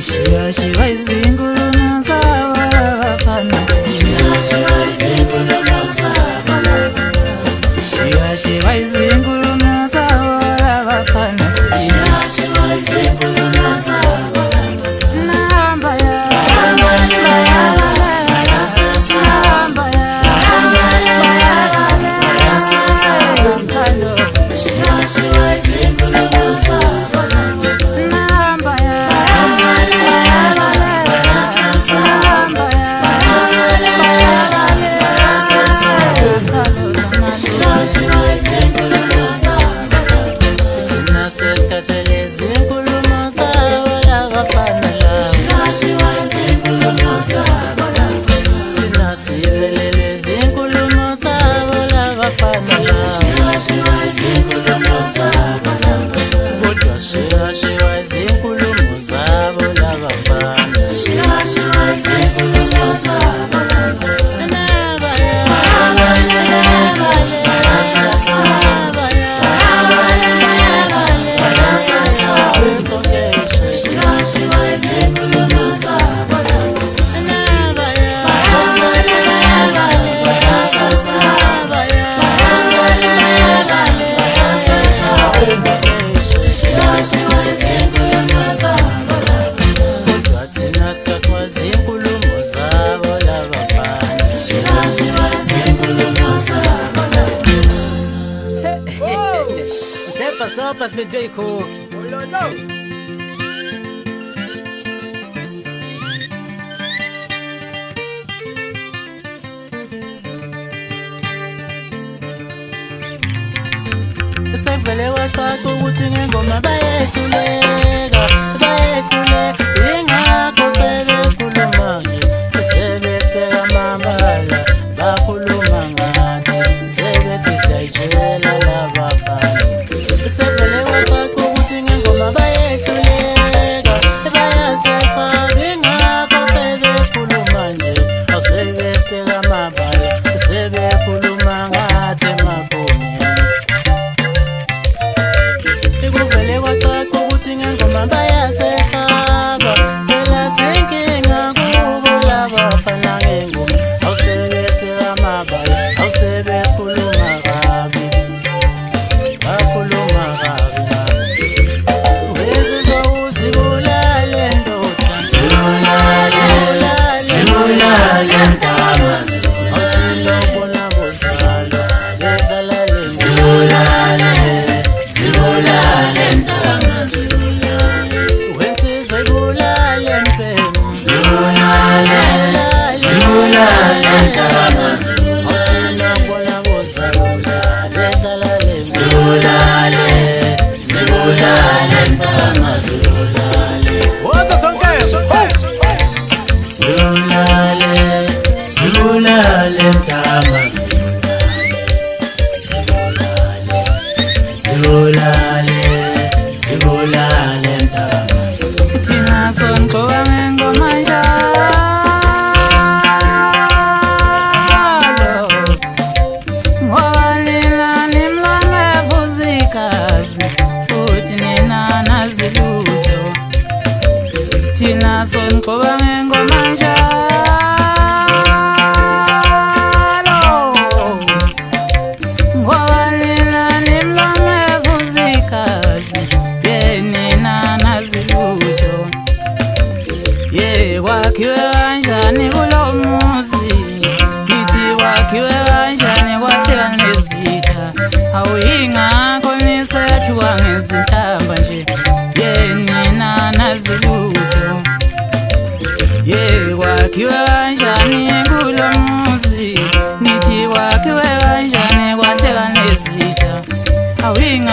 Shiva Shiva izinkulumo zabo labafana. Shiva Shiva izinkulumo zabo labafana. Shiva Shiva izinkulumo zabo labafana. Shiva Shiva izinkulumo zabo labafana. Namba ya sopas bebê cook. Sevele watatu ukuthi ngengoma bayehluleka ingakho sebesikhuluma sebesibheka amabala bakhuluma ngathi sebethi siyayitshela labafana. Sevele watatu ukuthi ngengoma bayehluleka bayasesaba ingakho sebesikhuluma nje awusebesibheka amabala sebekhuluma ngathi emakhona. Ikuvele kwacaca ukuthi ngengoma bayasesaba phela senkinga kubo labafana ngengoma awusebesibheka amabala awusebesikhuluma kabi bakhuluma kabi wezizwa uzibulale ndoda zibulale ntamazi awulobona bosala ledalale zibulale ntamazi wensizwa ibulale mpema zibulale ntamazi awulobona bosala ledalale zibulale ntamazi woza sonke zibulale ntamazi zibulale ntamazi thina sonqoba ngengoma njalo ngoba nina nimlame buzikazi futhi nina nazilutho. Thina sonqoba ngengoma njalo ngoba nina nimlame buzikazi yenina nazilutho. Wakhiwe kanjani kulo muzi ngithi wakhiwe kanjani kwahleka nezitha awuyingakho nisethiwa ngezinhlamba nje yenina nazilutho. Wakhiwe kanjani kulo muzi ngithi wakhiwe kanjani kwahleka nezitha awuyingakho